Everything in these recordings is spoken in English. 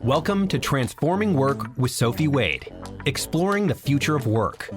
Welcome to Transforming Work with Sophie Wade, exploring the future of work.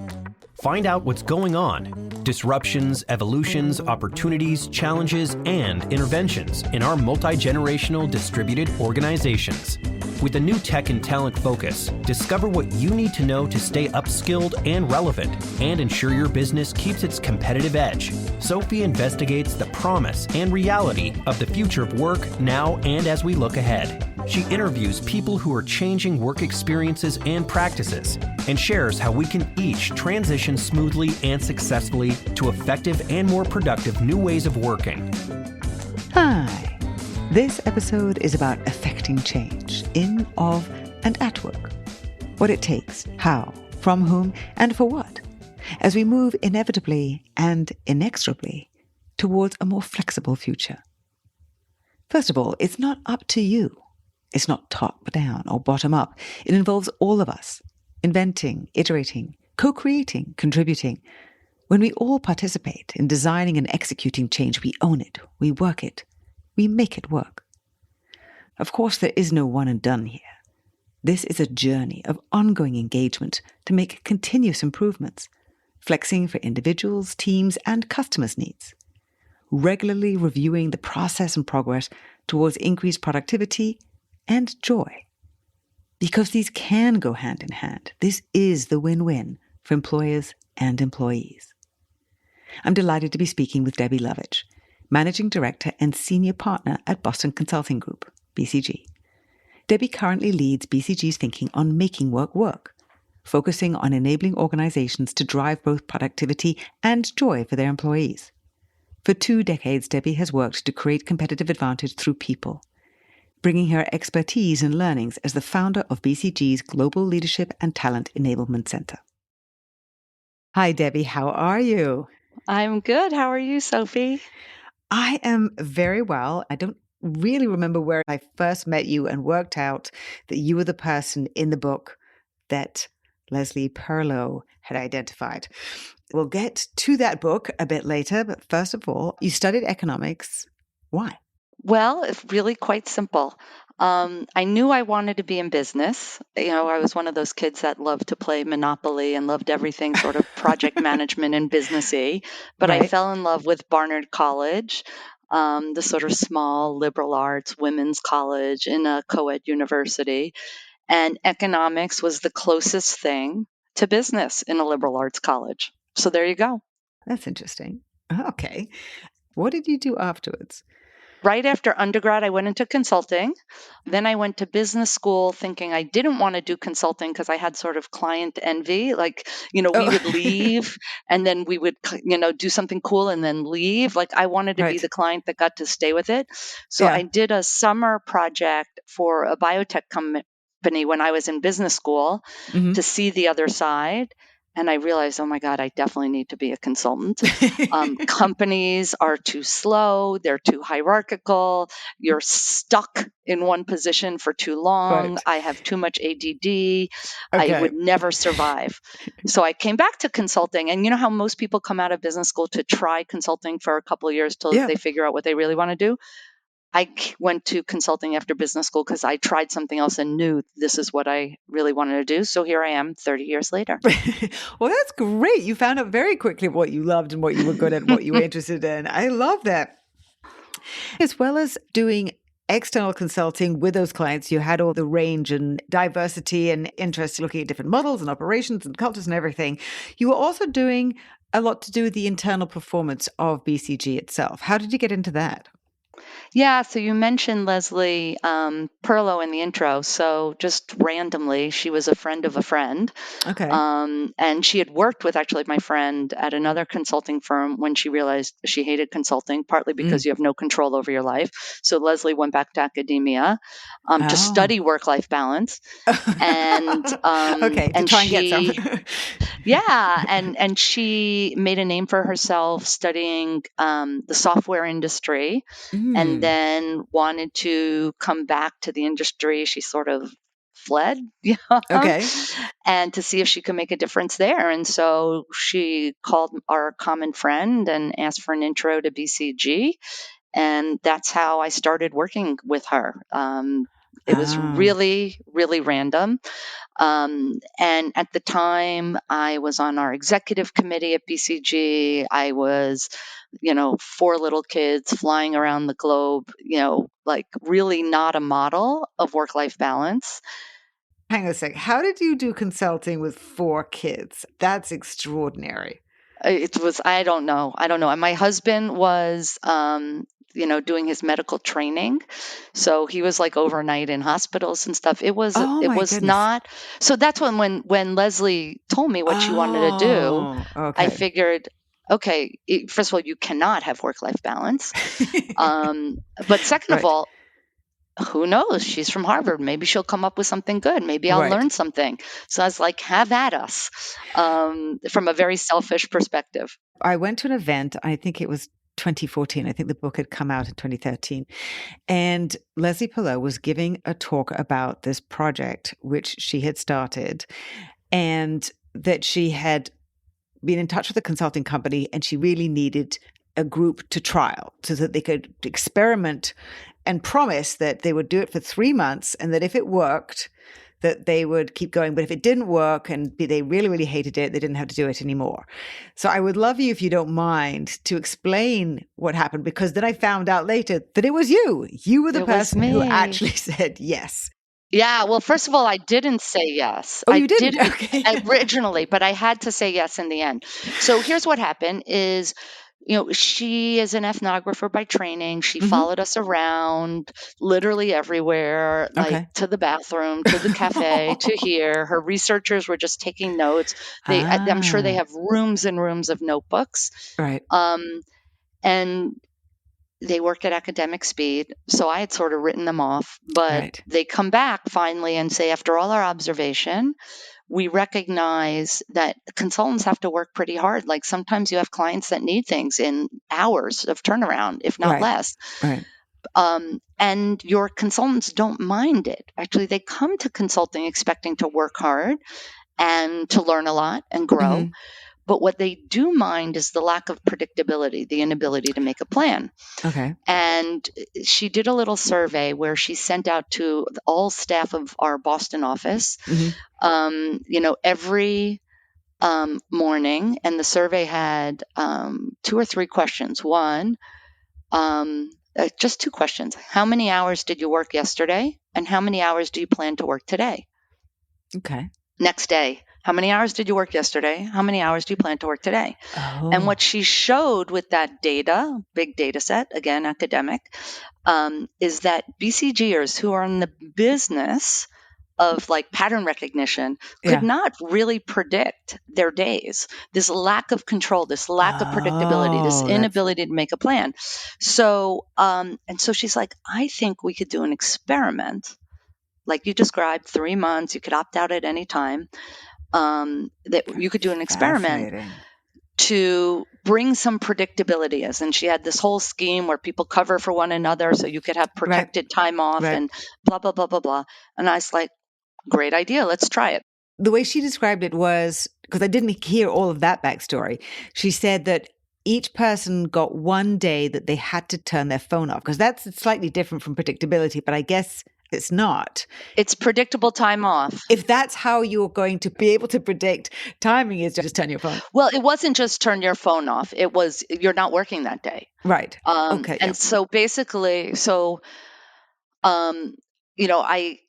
Find out what's going on, disruptions, evolutions, opportunities, challenges, and interventions in our multi-generational distributed organizations. With a new tech and talent focus, discover what you need to know to stay upskilled and relevant and ensure your business keeps its competitive edge. Sophie investigates the promise and reality of the future of work now and as we look ahead. She interviews people who are changing work experiences and practices and shares how we can each transition smoothly and successfully to effective and more productive new ways of working. Hi. This episode is about affecting change in, of, and at work. What it takes, how, from whom, and for what, as we move inevitably and inexorably towards a more flexible future. First of all, it's not up to you. It's not top down or bottom up. It involves all of us, inventing, iterating, co-creating, contributing. When we all participate in designing and executing change, we own it, we work it, we make it work. Of course, there is no one and done here. This is a journey of ongoing engagement to make continuous improvements, flexing for individuals, teams, and customers' needs, regularly reviewing the process and progress towards increased productivity and joy. Because these can go hand in hand. This is the win-win for employers and employees. I'm delighted to be speaking with Gabby Novacek, Managing Director and Senior Partner at Boston Consulting Group, BCG. Debbie currently leads BCG's thinking on making work work, focusing on enabling organizations to drive both productivity and joy for their employees. For 2 decades, Debbie has worked to create competitive advantage through people, bringing her expertise and learnings as the founder of BCG's Global Leadership and Talent Enablement Center. Hi, Debbie. How are you? I'm good. How are you, Sophie? I am very well. I don't really remember where I first met you and worked out that you were the person in the book that Leslie Perlow had identified. We'll get to that book a bit later, but first of all, you studied economics. Why? Well, it's really quite simple. I knew I wanted to be in business. I was one of those kids that loved to play Monopoly and loved everything sort of project management and businessy. But I Right. fell in love with Barnard College, the sort of small liberal arts women's college in a co-ed university. And economics was the closest thing to business in a liberal arts college. So there you go. That's interesting. Okay. What did you do afterwards? Right after undergrad, I went into consulting. Then I went to business school thinking I didn't want to do consulting because I had sort of client envy. Like, we would leave and then we would, do something cool and then leave. Like I wanted to be Right. the client that got to stay with it. So Yeah. I did a summer project for a biotech company when I was in business school Mhm. to see the other side. And I realized, oh my God, I definitely need to be a consultant. Companies are too slow. They're too hierarchical. You're stuck in one position for too long. Right. I have too much ADD. I Okay. would never survive. So I came back to consulting. And you know how most people come out of business school to try consulting for a couple of years till Yeah. they figure out what they really want to do? I went to consulting after business school because I tried something else and knew this is what I really wanted to do. So here I am 30 years later. Well, that's great. You found out very quickly what you loved and what you were good at, what you were interested in. I love that. As well as doing external consulting with those clients, you had all the range and diversity and interest looking at different models and operations and cultures and everything. You were also doing a lot to do with the internal performance of BCG itself. How did you get into that? Yeah, so you mentioned Leslie Perlow in the intro. So just randomly, she was a friend of a friend. Okay. And she had worked with actually my friend at another consulting firm when she realized she hated consulting, partly because you have no control over your life. So Leslie went back to academia to study work-life balance. And okay, to and try and get she some. Yeah, and she made a name for herself studying the software industry, and then wanted to come back to the industry. She sort of fled, Okay. and to see if she could make a difference there. And so she called our common friend and asked for an intro to BCG, and that's how I started working with her. It was really, really random. And at the time, I was on our executive committee at BCG. I was, 4 little kids flying around the globe, like really not a model of work-life balance. Hang on a sec. How did you do consulting with 4 kids? That's extraordinary. It was, I don't know. And my husband was, doing his medical training. So he was like overnight in hospitals and stuff. It was goodness. not. So that's when Leslie told me what she wanted to do, okay. I figured, okay, first of all, you cannot have work-life balance. But second of all, who knows? She's from Harvard. Maybe she'll come up with something good. Maybe I'll learn something. So I was like, have at us, from a very selfish perspective. I went to an event, I think it was 2014. I think the book had come out in 2013. And Leslie Perlow was giving a talk about this project, which she had started, and that she had been in touch with a consulting company and she really needed a group to trial so that they could experiment and promise that they would do it for 3 months and that if it worked, that they would keep going. But if it didn't work and they really, really hated it, they didn't have to do it anymore. So I would love you, if you don't mind, to explain what happened, because then I found out later that it was you. You were the person who actually said yes. Yeah. Well, first of all, I didn't say yes. Oh, you didn't? Okay. Originally, but I had to say yes in the end. So here's what happened is, she is an ethnographer by training. She followed us around literally everywhere, like to the bathroom, to the cafe, to here. Her researchers were just taking notes. I'm sure they have rooms and rooms of notebooks. Right. And they work at academic speed. So I had sort of written them off, but they come back finally and say, after all our observation, we recognize that consultants have to work pretty hard. Like sometimes you have clients that need things in hours of turnaround, if not less. Right. And your consultants don't mind it. Actually, they come to consulting expecting to work hard and to learn a lot and grow. Mm-hmm. But what they do mind is the lack of predictability, the inability to make a plan. Okay. And she did a little survey where she sent out to all staff of our Boston office, every morning. And the survey had 2 or 3 questions. One, just 2 questions. How many hours did you work yesterday? And how many hours do you plan to work today? Okay. Next day. How many hours did you work yesterday? How many hours do you plan to work today? Oh. And what she showed with that data, big data set, again, academic, is that BCGers who are in the business of like pattern recognition could not really predict their days. This lack of control, this lack of predictability, this inability to make a plan. So, and so she's like, I think we could do an experiment. Like you described, 3 months, you could opt out at any time. That you could do an experiment to bring some predictability. And she had this whole scheme where people cover for one another so you could have protected time off and blah, blah, blah, blah, blah. And I was like, great idea. Let's try it. The way she described it was, because I didn't hear all of that backstory, she said that each person got 1 day that they had to turn their phone off, because that's slightly different from predictability, but I guess it's not. It's predictable time off. If that's how you're going to be able to predict timing, is just turn your phone. Well, it wasn't just turn your phone off. It was you're not working that day. Right. Okay. And so basically,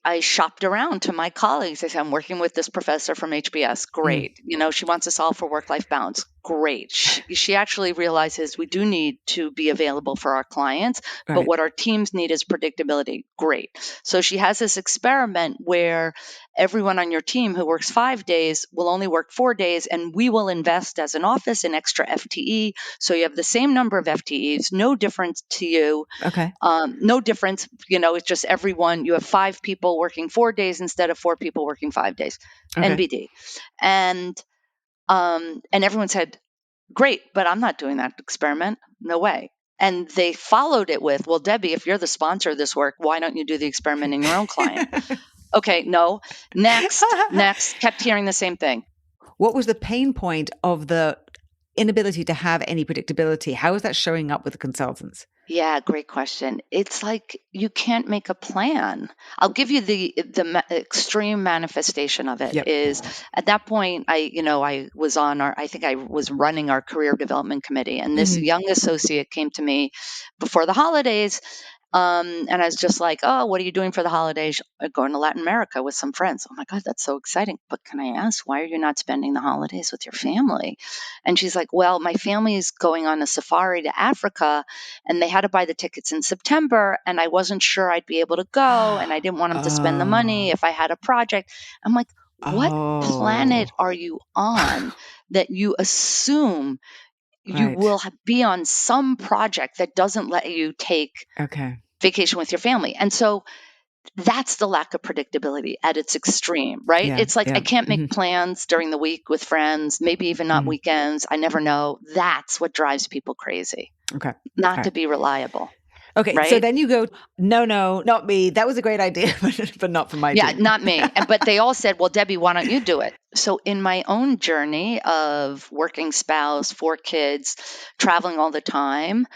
I shopped around to my colleagues. I said, I'm working with this professor from HBS. Great. She wants to solve for work-life balance. Great. She actually realizes we do need to be available for our clients, but what our teams need is predictability. Great. So she has this experiment where everyone on your team who works 5 days will only work 4 days, and we will invest as an office an extra FTE. So you have the same number of FTEs, no difference to you. Okay. No difference. It's just everyone, you have 5 people working 4 days instead of 4 people working 5 days. Okay. NBD. And everyone said, great, but I'm not doing that experiment. No way. And they followed it with, well, Debbie, if you're the sponsor of this work, why don't you do the experiment in your own client? Okay, no. Next, kept hearing the same thing. What was the pain point of the inability to have any predictability? How is that showing up with the consultants? Yeah, great question. It's like you can't make a plan. I'll give you the extreme manifestation of it Yep. is at that point I was on I think I was running our career development committee, and this young associate came to me before the holidays. And I was just like, "Oh, what are you doing for the holidays?" Going to Latin America with some friends. Oh my God, that's so exciting. But can I ask, why are you not spending the holidays with your family? And she's like, "Well, my family is going on a safari to Africa, and they had to buy the tickets in September, and I wasn't sure I'd be able to go, and I didn't want them to spend the money Oh. if I had a project." I'm like, what Oh. planet are you on that you assume you Right. will be on some project that doesn't let you take Okay. vacation with your family? And so that's the lack of predictability at its extreme, right? Yeah. It's like I Yeah. can't make plans during the week with friends, maybe even not weekends. I never know. That's what drives people crazy, Okay. All not to right. be reliable, Okay. So right? then you go, no, not me. That was a great idea, but not for my Yeah, team. not me. But they all said, "Well, Debbie, why don't you do it?" So in my own journey of working spouse, 4 kids, traveling all the time,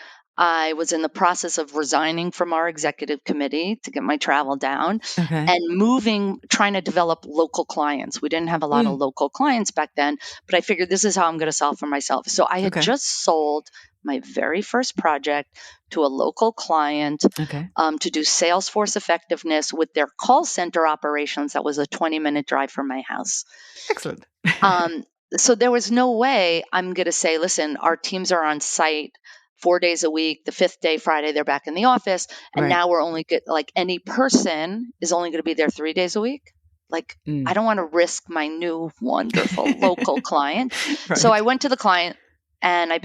I was in the process of resigning from our executive committee to get my travel down Okay. and moving, trying to develop local clients. We didn't have a lot of local clients back then, but I figured this is how I'm going to solve for myself. So I had Okay. just sold my very first project to a local client Okay. to do Salesforce effectiveness with their call center operations. That was a 20-minute drive from my house. Excellent. Um, so there was no way I'm going to say, listen, our teams are on site 4 days a week. The fifth day, Friday, they're back in the office. And Right. now we're only like any person is only going to be there 3 days a week. Like, I don't want to risk my new wonderful local client. So I Right. went to the client and I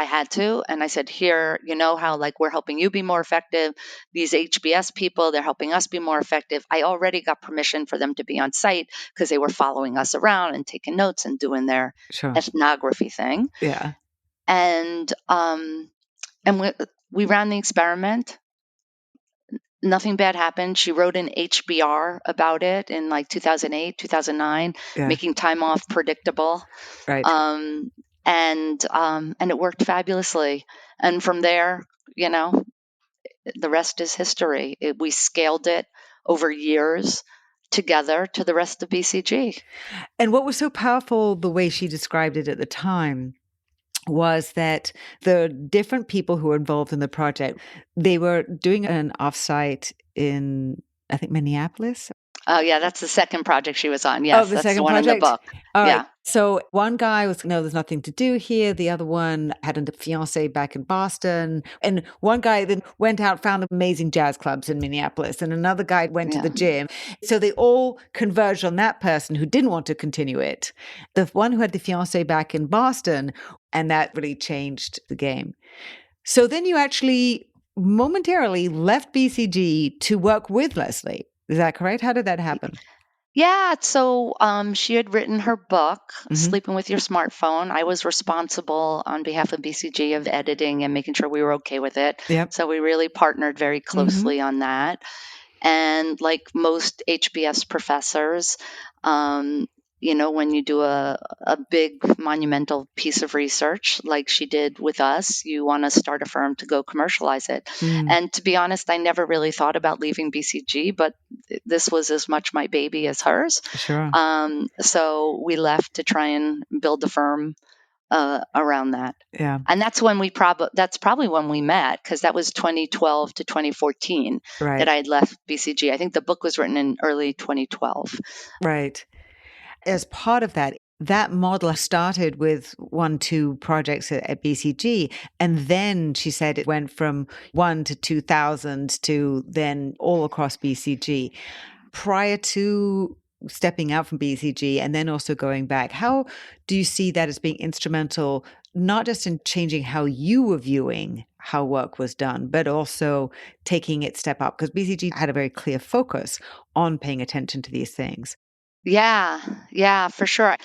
had to, and I said, here, you know how like we're helping you be more effective. These HBS people, they're helping us be more effective. I already got permission for them to be on site because they were following us around and taking notes and doing their Sure. ethnography thing. Yeah. And we ran the experiment. Nothing bad happened. She wrote an HBR about it in like 2008, 2009, Yeah. making time off predictable. Right. Um, and it worked fabulously. And from there, you know, the rest is history. We scaled it over years together to the rest of BCG. And what was so powerful, the way she described it at the time, was that the different people who were involved in the project, they were doing an offsite in, I think, Minneapolis. Oh, yeah, that's the second project she was on. Oh, Yes, the that's the second one in the project? book. All right. Yeah. So one guy was, no, there's nothing to do here. The other one had a fiance back in Boston. And one guy then went out, found amazing jazz clubs in Minneapolis. And another guy went to Yeah. the gym. So they all converged on that person who didn't want to continue it. The one who had the fiance back in Boston, and that really changed the game. So then you actually momentarily left BCG to work with Leslie. Is that correct? How did that happen? Yeah, so she had written her book, Sleeping with Your Smartphone. I was responsible on behalf of BCG of editing and making sure we were okay with it. Yep. So we really partnered very closely on that. And like most HBS professors, when you do a big monumental piece of research like she did with us, you want to start a firm to go commercialize it. And to be honest, I never really thought about leaving BCG, but this was as much my baby as hers. Sure. So we left to try and build a firm around that. Yeah. And that's when that's probably when we met, because that was 2012 to 2014 Right. that I had left BCG. I think the book was written in early 2012. Right. As part of that, that model started with 1-2 projects at BCG. And then she said it went from 1 to 2,000 to then all across BCG. Prior to stepping out from BCG and then also going back, how do you see that as being instrumental, not just in changing how you were viewing how work was done, but also taking it step up? Because BCG had a very clear focus on paying attention to these things. Yeah, for sure.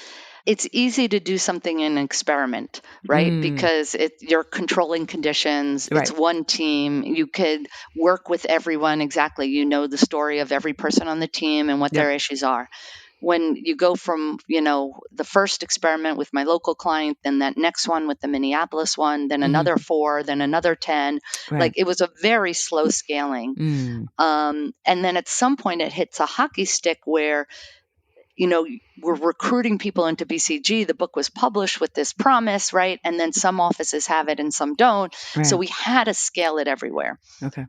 It's easy to do something in an experiment, right? Because you're controlling conditions. It's Right. one team. You could work with everyone exactly. You know the story of every person on the team and what their Yep. issues are. when you go from, the first experiment with my local client, then that next one with the Minneapolis one, then another 4, then another 10, Right. it was a very slow scaling. And then at some point it hits a hockey stick where, we're recruiting people into BCG. The book was published with this promise, right? And then some offices have it and some don't. Right. So we had to scale it everywhere. Okay.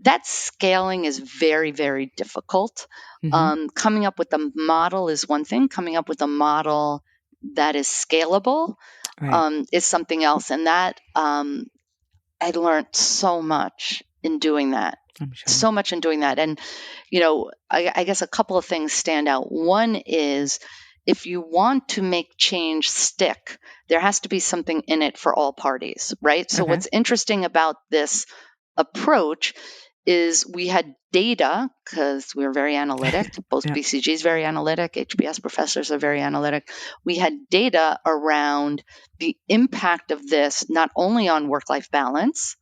That scaling is very, very difficult. Coming up with a model is one thing. Coming up with a model that is scalable is something else. And that I learned so much in doing that. I'm sure. So much in doing that. And, I guess a couple of things stand out. One is, if you want to make change stick, there has to be something in it for all parties, right? So what's interesting about this approach is we had data, because we were very analytic. Both BCG is very analytic. HBS professors are very analytic. We had data around the impact of this, not only on work-life balance,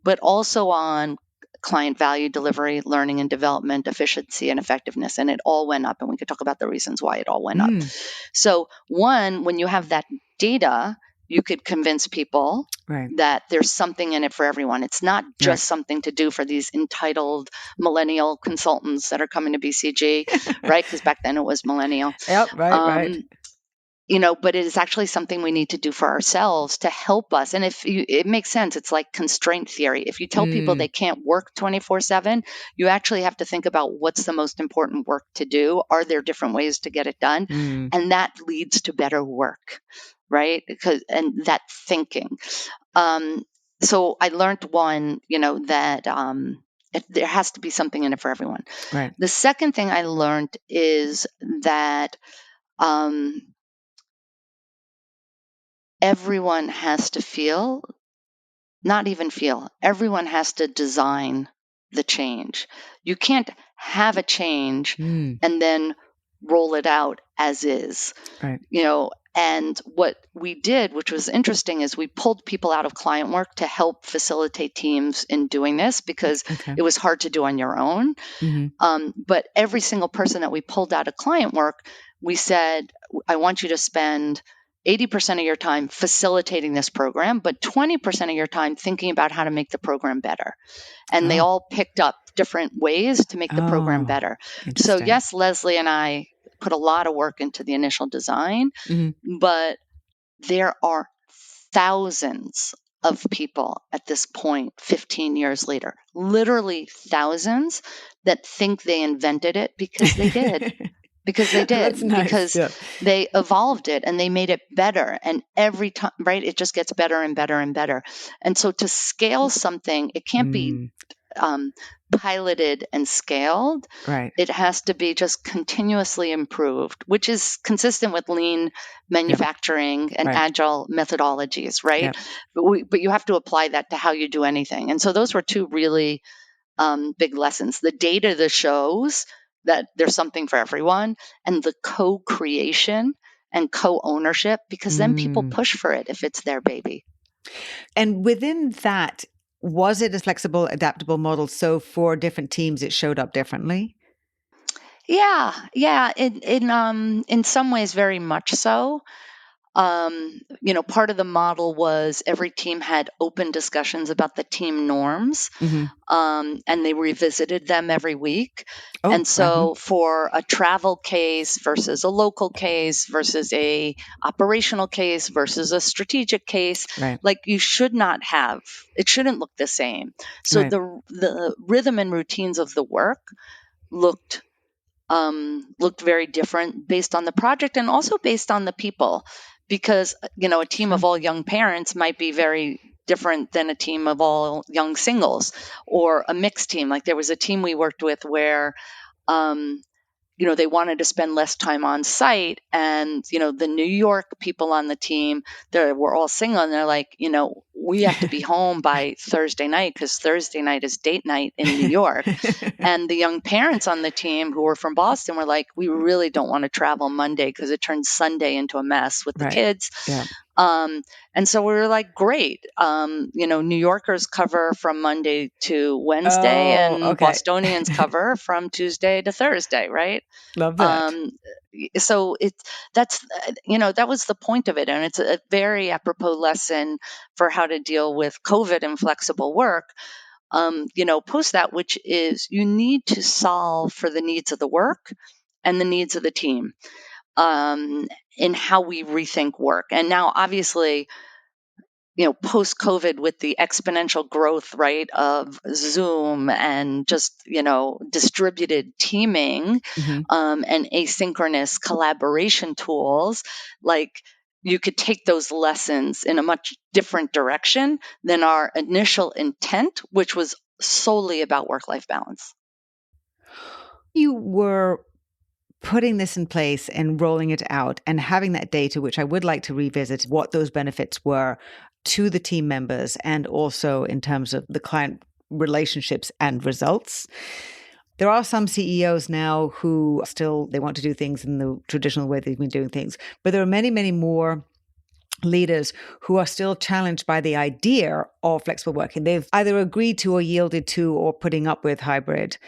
but also on client value delivery, learning and development, efficiency, and effectiveness. And it all went up. And we could talk about the reasons why it all went up. So one, when you have that data, you could convince people that there's something in it for everyone. It's not just something to do for these entitled millennial consultants that are coming to BCG, right? Because back then it was millennial. Right. But it is actually something we need to do for ourselves to help us. And it makes sense. It's like constraint theory. If you tell people they can't work 24/7, you actually have to think about what's the most important work to do. Are there different ways to get it done? And that leads to better work, right? And that thinking. So I learned one, that there has to be something in it for everyone. Right. The second thing I learned is that everyone has to everyone has to design the change. You can't have a change and then roll it out as is. Right. And what we did, which was interesting, is we pulled people out of client work to help facilitate teams in doing this, because it was hard to do on your own. But every single person that we pulled out of client work, we said, I want you to spend 80% of your time facilitating this program, but 20% of your time thinking about how to make the program better. And they all picked up different ways to make the program better. So yes, Leslie and I put a lot of work into the initial design, but there are thousands of people at this point, 15 years later, literally thousands, that think they invented it because they did. Because they did. That's nice. Because they evolved it and they made it better. And every time, right, it just gets better and better and better. And so to scale something, it can't be piloted and scaled. Right. It has to be just continuously improved, which is consistent with lean manufacturing and agile methodologies, right? But you have to apply that to how you do anything. And so those were two really big lessons. The data that shows that there's something for everyone, and the co-creation and co-ownership, because then people push for it if it's their baby. And within that, was it a flexible, adaptable model? So for different teams, it showed up differently? Yeah. In some ways, very much so. Part of the model was every team had open discussions about the team norms, and they revisited them every week. And so for a travel case versus a local case versus a operational case versus a strategic case, it shouldn't look the same. So the rhythm and routines of the work looked very different based on the project and also based on the people. Because, a team of all young parents might be very different than a team of all young singles, or a mixed team. Like there was a team we worked with where, they wanted to spend less time on site. And, the New York people on the team, they were all single. And they're like, we have to be home by Thursday night because Thursday night is date night in New York. And the young parents on the team who were from Boston were like, we really don't want to travel Monday because it turns Sunday into a mess with the kids. And so we were like, great. New Yorkers cover from Monday to Wednesday, Oh, and okay. Bostonians cover from Tuesday to Thursday, right? Love that. Um, so that was the point of it, and it's a very apropos lesson for how to deal with COVID and flexible work. Post that, which is you need to solve for the needs of the work and the needs of the team in how we rethink work. And now, obviously, post COVID with the exponential growth, right, of Zoom and just, distributed teaming and asynchronous collaboration tools, like you could take those lessons in a much different direction than our initial intent, which was solely about work-life balance. You were putting this in place and rolling it out and having that data, which I would like to revisit what those benefits were to the team members and also in terms of the client relationships and results. There are some CEOs now who still, they want to do things in the traditional way they've been doing things, but there are many, many more leaders who are still challenged by the idea of flexible working. They've either agreed to or yielded to or putting up with hybrid.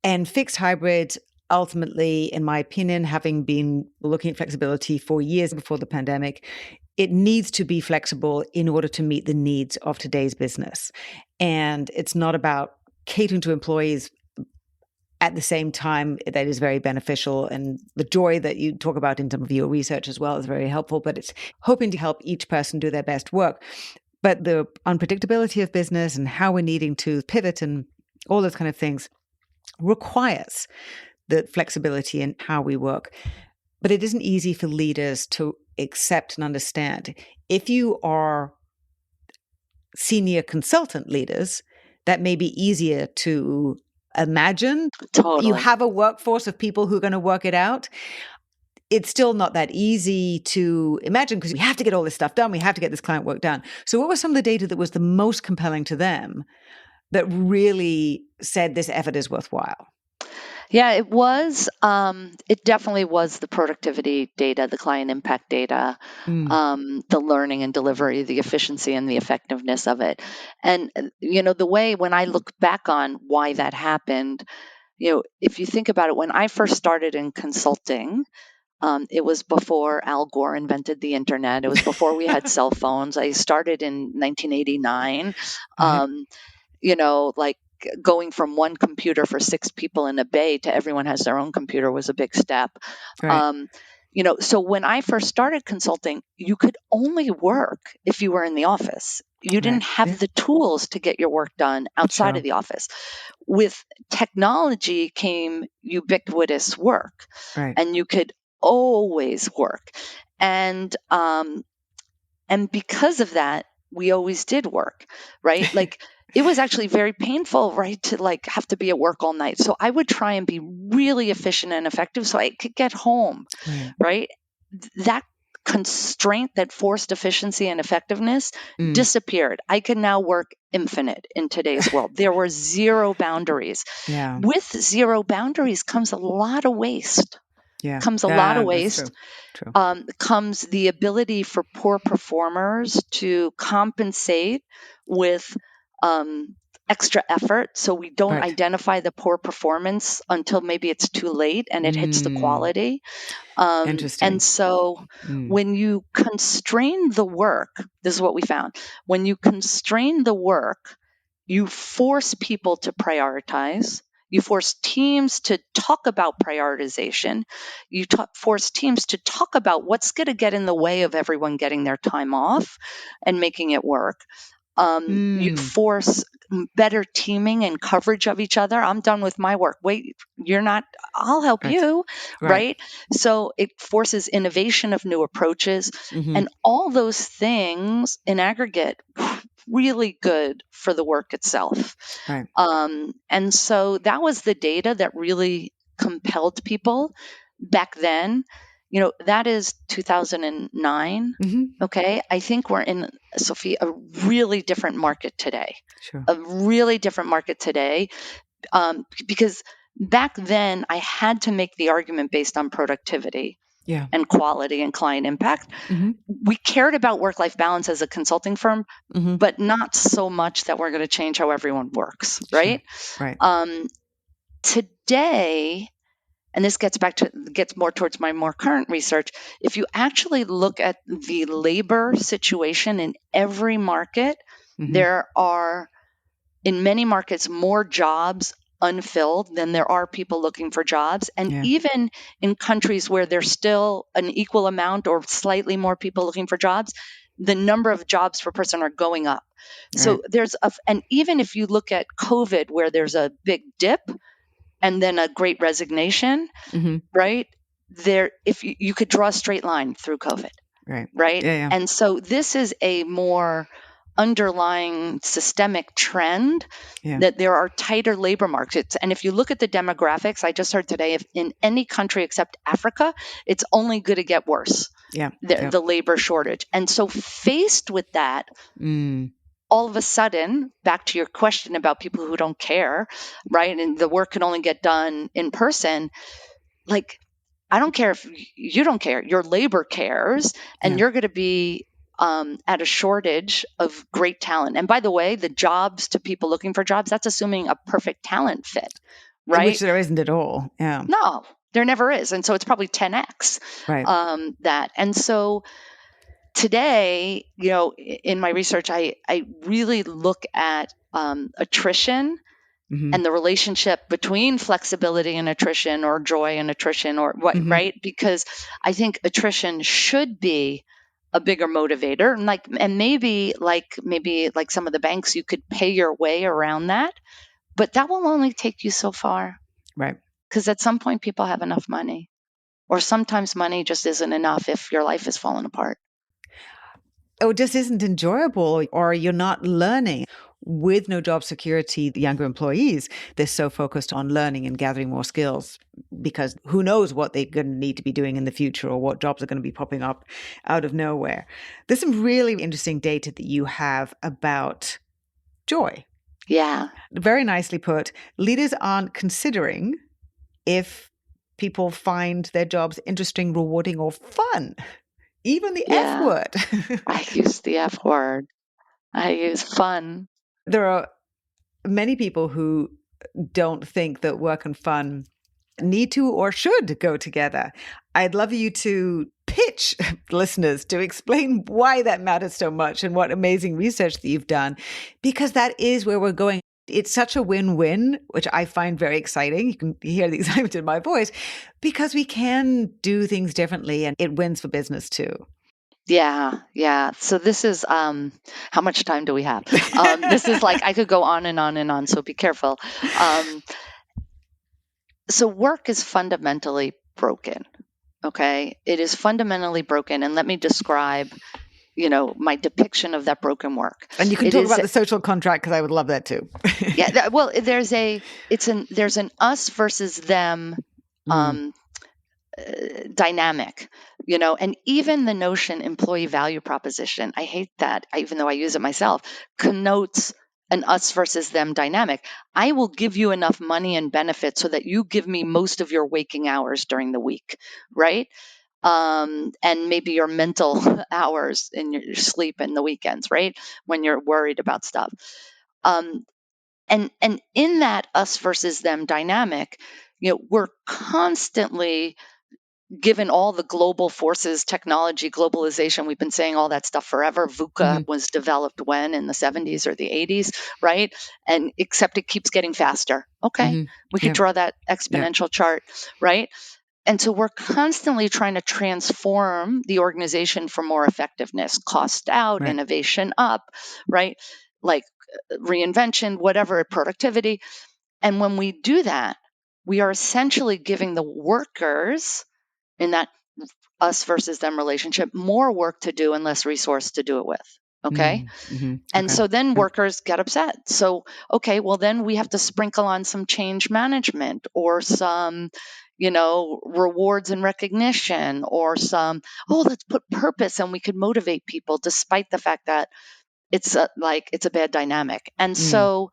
And fixed hybrid, ultimately, in my opinion, having been looking at flexibility for years before the pandemic, it needs to be flexible in order to meet the needs of today's business. And it's not about catering to employees at the same time. That is very beneficial. And the joy that you talk about in terms of your research as well is very helpful, but it's hoping to help each person do their best work. But the unpredictability of business and how we're needing to pivot and all those kind of things requires the flexibility in how we work. But it isn't easy for leaders to accept and understand. If you are senior consultant leaders, that may be easier to imagine. Totally. You have a workforce of people who are going to work it out. It's still not that easy to imagine because we have to get all this stuff done. We have to get this client work done. So what was some of the data that was the most compelling to them that really said this effort is worthwhile? Yeah, it was. It definitely was the productivity data, the client impact data, the learning and delivery, the efficiency and the effectiveness of it. And, the way when I look back on why that happened, if you think about it, when I first started in consulting, it was before Al Gore invented the internet. It was before we had cell phones. I started in 1989. Like going from one computer for 6 people in a bay to everyone has their own computer was a big step. Right. So when I first started consulting, you could only work if you were in the office. You didn't have the tools to get your work done outside of the office. With technology came ubiquitous work, and you could always work. And because of that, we always did work, right? Like it was actually very painful, right, to like have to be at work all night. So I would try and be really efficient and effective so I could get home, right? That constraint that forced efficiency and effectiveness disappeared. I can now work infinite in today's world. There were zero boundaries. With zero boundaries comes a lot of waste. Comes a lot of waste. True. Comes the ability for poor performers to compensate with extra effort. So we don't identify the poor performance until maybe it's too late and it hits the quality. And so when you constrain the work, this is what we found. When you constrain the work, you force people to prioritize. You force teams to talk about prioritization. You force teams to talk about what's going to get in the way of everyone getting their time off and making it work. You force better teaming and coverage of each other. I'm done with my work. Wait, you're not, I'll help you, right? So it forces innovation of new approaches and all those things in aggregate, really good for the work itself. And so that was the data that really compelled people back then. That is 2009. Okay. I think we're in, Sophie, a really different market today. A really different market today. Because back then I had to make the argument based on productivity. and quality and client impact. Mm-hmm. We cared about work-life balance as a consulting firm, Mm-hmm. but not so much that we're going to change how everyone works, right? Sure. Right. Today, and this gets more towards my more current research, if you actually look at the labor situation in every market, Mm-hmm. there are, in many markets, more jobs unfilled than there are people looking for jobs. And even in countries where there's still an equal amount or slightly more people looking for jobs, the number of jobs per person are going up. Right. So and even if you look at COVID, where there's a big dip and then a great resignation, Mm-hmm. right? If you could draw a straight line through COVID, right? Yeah. And so this is a more underlying systemic trend that there are tighter labor markets. And if you look at the demographics, I just heard today, if in any country except Africa, it's only going to get worse. The labor shortage. And so faced with that, all of a sudden, back to your question about people who don't care, right? And the work can only get done in person. Like, I don't care if you don't care, your labor cares, and you're going to be at a shortage of great talent. And by the way, the jobs to people looking for jobs, that's assuming a perfect talent fit, right? Which there isn't at all. Yeah. No, there never is. And so it's probably 10x that. And so today, in my research, I really look at attrition and the relationship between flexibility and attrition, or joy and attrition, or what, right? Because I think attrition should be a bigger motivator, and maybe like some of the banks, you could pay your way around that, but that will only take you so far, right? Because at some point, people have enough money, or sometimes money just isn't enough if your life is falling apart. Or just isn't enjoyable, or you're not learning. With no job security, the younger employees, they're so focused on learning and gathering more skills, because who knows what they're going to need to be doing in the future, or what jobs are going to be popping up out of nowhere. There's some really interesting data that you have about joy. Yeah. Very nicely put. Leaders aren't considering if people find their jobs interesting, rewarding, or fun. Even the F word. I use the F word. I use fun. There are many people who don't think that work and fun need to or should go together. I'd love you to pitch listeners to explain why that matters so much and what amazing research that you've done, because that is where we're going. It's such a win-win, which I find very exciting. You can hear the excitement in my voice, because we can do things differently, and it wins for business too. Yeah. So this is, how much time do we have? This is like, I could go on and on and on, so be careful. So work is fundamentally broken, okay? It is fundamentally broken. And let me describe, my depiction of that broken work. And you can talk about the social contract, because I would love that too. Well, there's an us versus them dynamic, and even the notion employee value proposition, I hate that, even though I use it myself, connotes an us versus them dynamic. I will give you enough money and benefits so that you give me most of your waking hours during the week, right? And maybe your mental hours in your sleep and the weekends, right? When you're worried about stuff. And in that us versus them dynamic, we're constantly, given all the global forces, technology, globalization, we've been saying all that stuff forever. VUCA was developed when? In the 70s or the 80s, right? And except it keeps getting faster. Okay, we could draw that exponential chart, right? And so we're constantly trying to transform the organization for more effectiveness, cost out, innovation up, right? Like reinvention, whatever, productivity. And when we do that, we are essentially giving the workers in that us versus them relationship more work to do and less resource to do it with. Okay. And so then workers get upset. So, okay, well, then we have to sprinkle on some change management, or some, rewards and recognition, or some, let's put purpose, and we could motivate people despite the fact that it's a bad dynamic. And so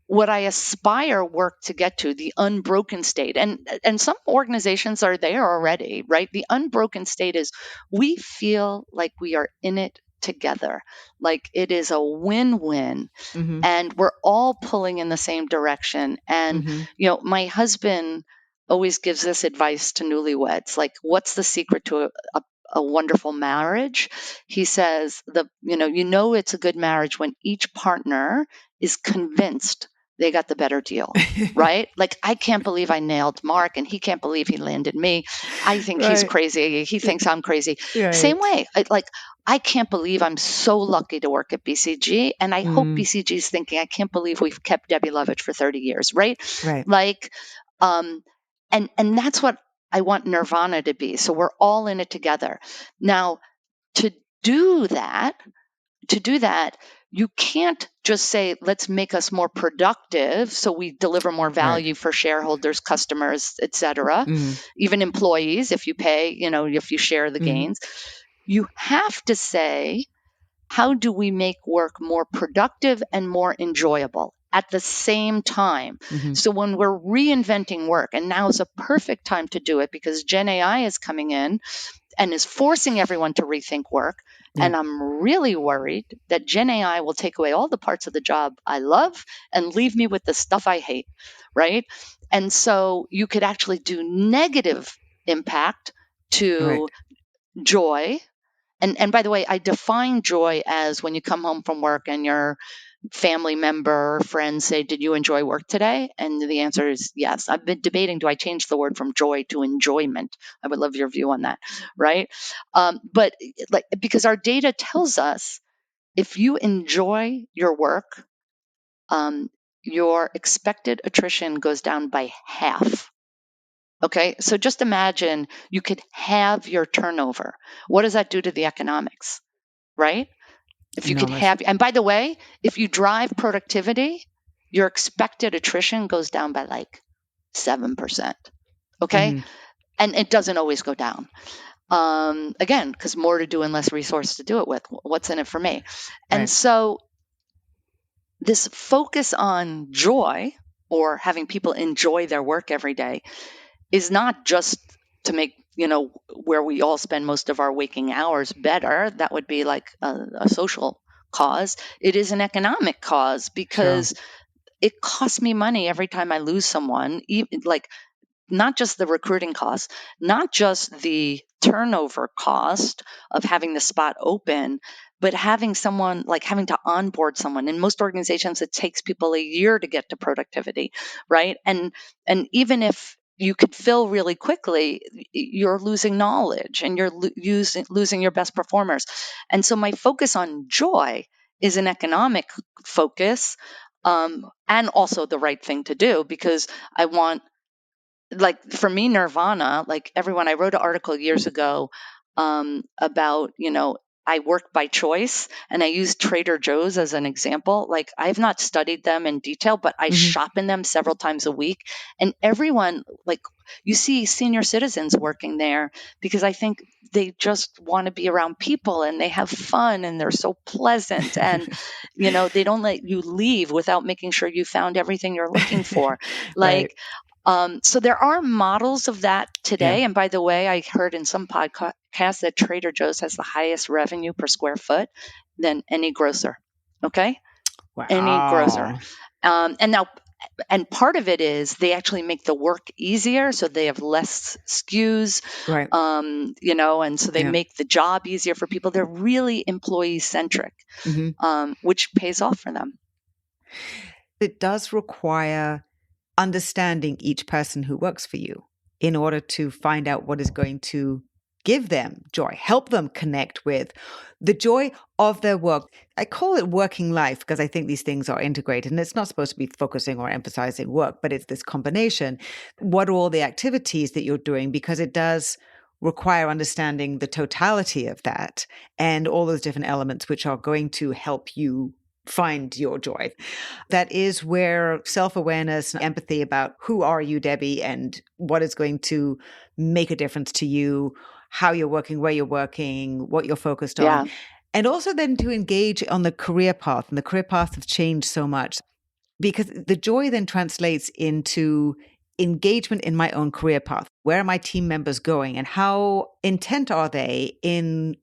what I aspire work to get to, the unbroken state, and some organizations are there already, right? The unbroken state is we feel like we are in it together, like it is a win-win, Mm-hmm. and we're all pulling in the same direction. And my husband always gives this advice to newlyweds, like, what's the secret to a wonderful marriage? He says, it's a good marriage when each partner is convinced they got the better deal, right? Like, I can't believe I nailed Mark and he can't believe he landed me. I think he's Right. crazy. He thinks I'm crazy. Right. Same way. I can't believe I'm so lucky to work at BCG. And I hope BCG is thinking, I can't believe we've kept Debbie Lovich for 30 years, right? Right. Like, and that's what I want Nirvana to be. So we're all in it together. Now, to do that, you can't just say, let's make us more productive so we deliver more value for shareholders, customers, et cetera, even employees, if you pay, if you share the gains. You have to say, how do we make work more productive and more enjoyable at the same time? So when we're reinventing work, and now is a perfect time to do it because Gen AI is coming in and is forcing everyone to rethink work. Yeah. And I'm really worried that Gen AI will take away all the parts of the job I love and leave me with the stuff I hate, right? And so you could actually do negative impact to joy. And by the way, I define joy as when you come home from work and your family member or friends say, did you enjoy work today? And the answer is yes. I've been debating, do I change the word from joy to enjoyment? I would love your view on that, right? But because our data tells us if you enjoy your work, your expected attrition goes down by half. Okay, so just imagine you could have your turnover. What does that do to the economics, right? If you could have, and by the way, if you drive productivity, your expected attrition goes down by like 7%. Okay, and it doesn't always go down. Again, because more to do and less resource to do it with. What's in it for me? And so this focus on joy or having people enjoy their work every day is not just to make, where we all spend most of our waking hours better. That would be like a social cause. It is an economic cause because it costs me money every time I lose someone, like not just the recruiting cost, not just the turnover cost of having the spot open, but having someone, like having to onboard someone. In most organizations, it takes people a year to get to productivity, right? And even if you could fill really quickly, you're losing knowledge and you're losing your best performers. And so my focus on joy is an economic focus, and also the right thing to do, because I want, like, for me, Nirvana, like everyone, I wrote an article years ago about, I work by choice, and I use Trader Joe's as an example. Like, I've not studied them in detail, but I shop in them several times a week. And everyone, like, you see senior citizens working there because I think they just want to be around people and they have fun and they're so pleasant. And, they don't let you leave without making sure you found everything you're looking for. Like, so there are models of that today. And by the way, I heard in some podcasts that Trader Joe's has the highest revenue per square foot than any grocer. Okay? Wow. Any grocer. And part of it is they actually make the work easier, so they have less SKUs, Right. And so they make the job easier for people. They're really employee-centric, which pays off for them. It does require understanding each person who works for you in order to find out what is going to give them joy, help them connect with the joy of their work. I call it working life because I think these things are integrated, and it's not supposed to be focusing or emphasizing work, but it's this combination. What are all the activities that you're doing? Because it does require understanding the totality of that and all those different elements which are going to help you find your joy. That is where self-awareness and empathy about who are you, Debbie, and what is going to make a difference to you, how you're working, where you're working, what you're focused on. And also then to engage on the career path. And the career path has changed so much. because the joy then translates into engagement in my own career path. Where are my team members going and how intent are they in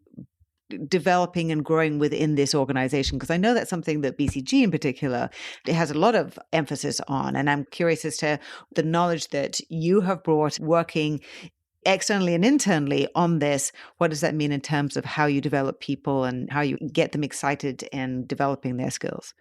developing and growing within this organization? Because I know that's something that BCG in particular, it has a lot of emphasis on. And I'm curious as to the knowledge that you have brought working externally and internally on this. What does that mean in terms of how you develop people and how you get them excited in developing their skills?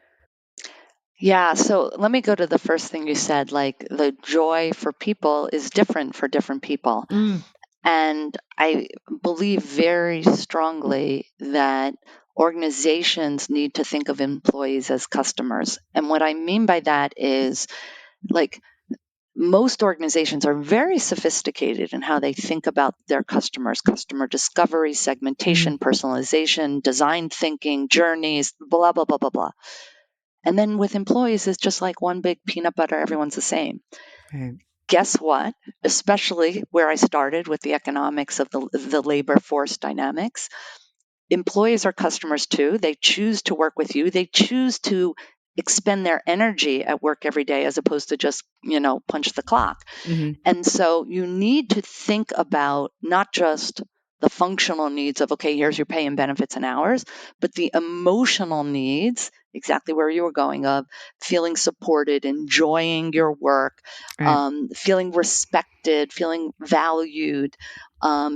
Yeah, so let me go to the first thing you said, like the joy for people is different for different people. Mm. And I believe very strongly that organizations need to think of employees as customers. And what I mean by that is, like, most organizations are very sophisticated in how they think about their customers: customer discovery, segmentation, personalization, design thinking, journeys, blah, blah, blah, blah, blah. And then with employees, it's just like one big peanut butter, everyone's the same. Right. Guess what? Especially where I started with the economics of the labor force dynamics, employees are customers too. They choose to work with you. They choose to expend their energy at work every day as opposed to just, punch the clock. Mm-hmm. And so you need to think about not just the functional needs of, okay, here's your pay and benefits and hours, but the emotional needs, exactly where you were going, of feeling supported, enjoying your work, Right. feeling respected, feeling valued,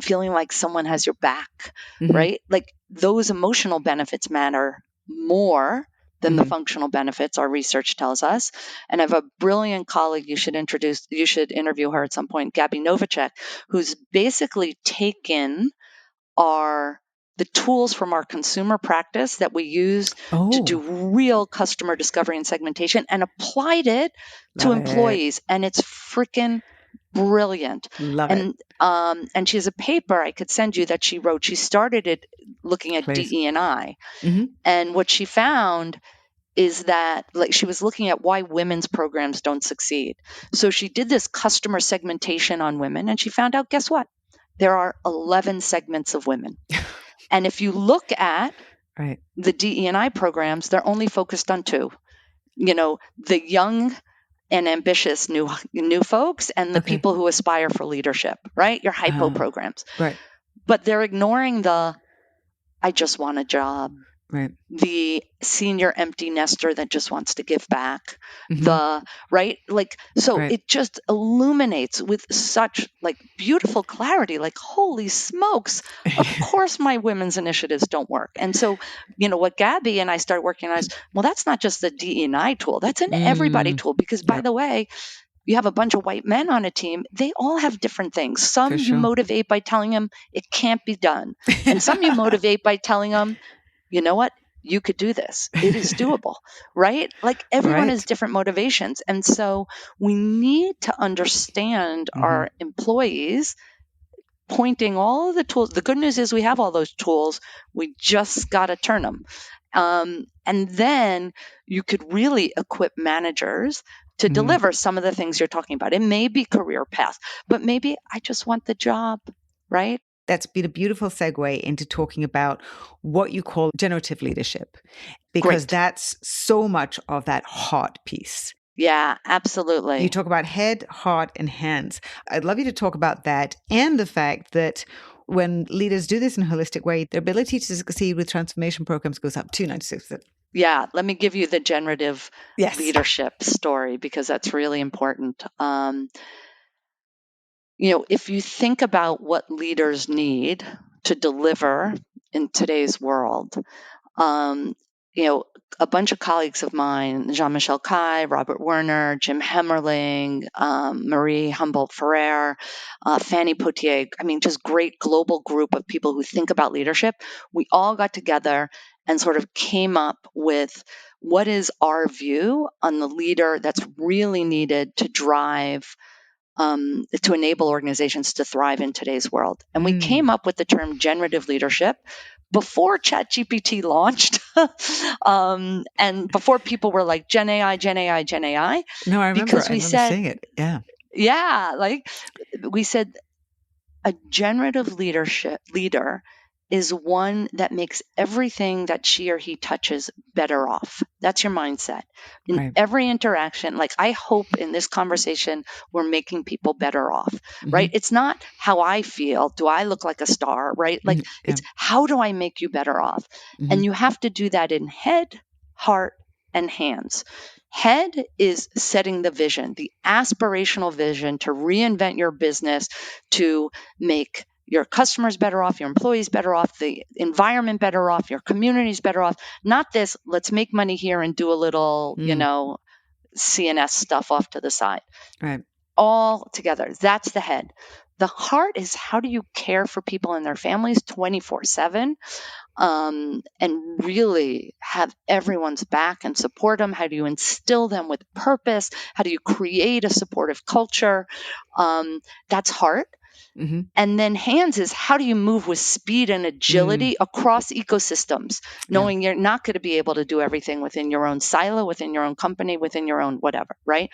feeling like someone has your back, Mm-hmm. right? Like those emotional benefits matter more than the functional benefits, our research tells us. And I have a brilliant colleague you should interview her at some point, Gabby Novacek, who's basically taken the tools from our consumer practice that we use to do real customer discovery and segmentation and applied it to Love it. employees. And it's freaking brilliant. Love it. And she has a paper I could send you that she wrote. She started it looking at Please. DE&I. Mm-hmm. And what she found is that, like, she was looking at why women's programs don't succeed. So she did this customer segmentation on women, and she found out, guess what? There are 11 segments of women. And if you look at Right. the DE&I programs, they're only focused on two. The young and ambitious new folks and the people who aspire for leadership, right? Your hypo programs. Right. But they're ignoring I just want a job. Right. The senior empty nester that just wants to give back, Mm-hmm. right? Like, so Right. it just illuminates with such like beautiful clarity, like, holy smokes, of course my women's initiatives don't work. And so, what Gabby and I started working on is, well, that's not just the DE&I tool, that's an everybody tool, because by the way, you have a bunch of white men on a team, they all have different things. Some you motivate by telling them it can't be done. And some you motivate by telling them, you know what? You could do this. It is doable, right? Like everyone has different motivations. And so we need to understand our employees, pointing all of the tools. The good news is we have all those tools. We just got to turn them. And then you could really equip managers to deliver some of the things you're talking about. It may be career path, but maybe I just want the job, right? That's been a beautiful segue into talking about what you call generative leadership, because that's so much of that heart piece. Yeah, absolutely. You talk about head, heart, and hands. I'd love you to talk about that and the fact that when leaders do this in a holistic way, their ability to succeed with transformation programs goes up to 96%. Yeah, let me give you the generative leadership story because that's really important. If you think about what leaders need to deliver in today's world, a bunch of colleagues of mine, Jean-Michel Kai, Robert Werner, Jim Hemmerling, Marie Humboldt-Ferrer, Fanny Potier, just great global group of people who think about leadership. We all got together and sort of came up with what is our view on the leader that's really needed to drive to enable organizations to thrive in today's world. And we came up with the term generative leadership before ChatGPT launched and before people were like, Gen AI, Gen AI, Gen AI. No, I remember. Because I remember seeing it. Yeah. Yeah. Like we said, a generative leader is one that makes everything that she or he touches better off. That's your mindset. In Right. every interaction, like I hope in this conversation, we're making people better off, right? It's not how I feel. Do I look like a star, right? Like it's how do I make you better off? And you have to do that in head, heart, and hands. Head is setting the vision, the aspirational vision to reinvent your business, to make your customers better off, your employees better off, the environment better off, your communities better off. Not this, let's make money here and do a little, CNS stuff off to the side. Right. All together. That's the head. The heart is how do you care for people and their families 24/7 and really have everyone's back and support them? How do you instill them with purpose? How do you create a supportive culture? That's heart. And then hands is how do you move with speed and agility across ecosystems, knowing you're not going to be able to do everything within your own silo, within your own company, within your own whatever, right?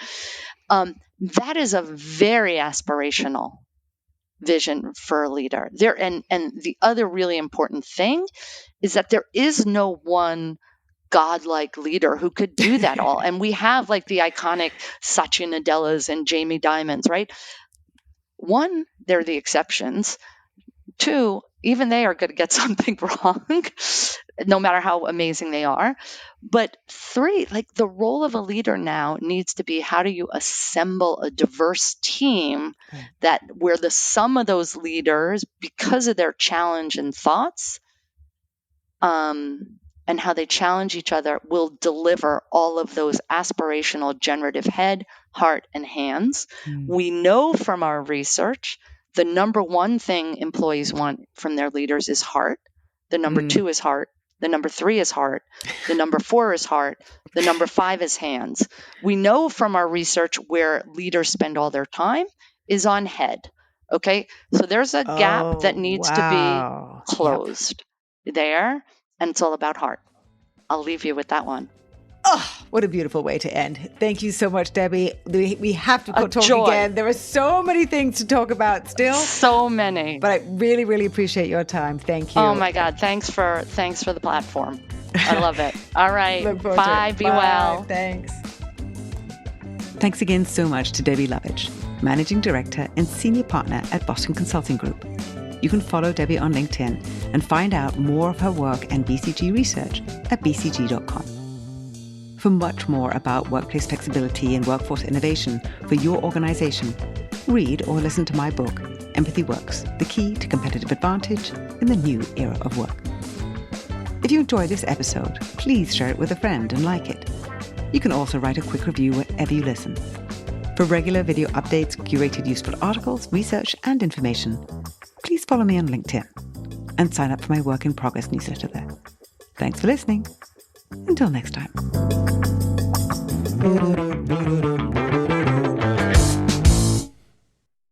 That is a very aspirational vision for a leader. And the other really important thing is that there is no one godlike leader who could do that all. And we have like the iconic Satya Nadellas and Jamie Dimons, right? One, they're the exceptions. Two, even they are going to get something wrong, no matter how amazing they are. But three, like the role of a leader now needs to be how do you assemble a diverse team that where the sum of those leaders, because of their challenge and thoughts, and how they challenge each other, will deliver all of those aspirational generative head, heart, and hands. We know from our research the number one thing employees want from their leaders is heart. The number two is heart. The number three is heart. The number four is heart. The number five is hands. We know from our research where leaders spend all their time is on head. Okay, so there's a gap that needs to be closed there, and it's all about heart. I'll leave you with that one. Oh, what a beautiful way to end. Thank you so much, Debbie. We have to talk joy. again. There are so many things to talk about still. So many. But I really, really appreciate your time. Thank you. Oh my God. Thanks for the platform. I love it. All right. Bye. Be well. Thanks. Thanks again so much to Debbie Lovich, Managing Director and Senior Partner at Boston Consulting Group. You can follow Debbie on LinkedIn and find out more of her work and BCG research at bcg.com. For much more about workplace flexibility and workforce innovation for your organization, read or listen to my book, Empathy Works, The Key to Competitive Advantage in the New Era of Work. If you enjoyed this episode, please share it with a friend and like it. You can also write a quick review wherever you listen. For regular video updates, curated useful articles, research, and information, please follow me on LinkedIn and sign up for my Work in Progress newsletter there. Thanks for listening. Until next time.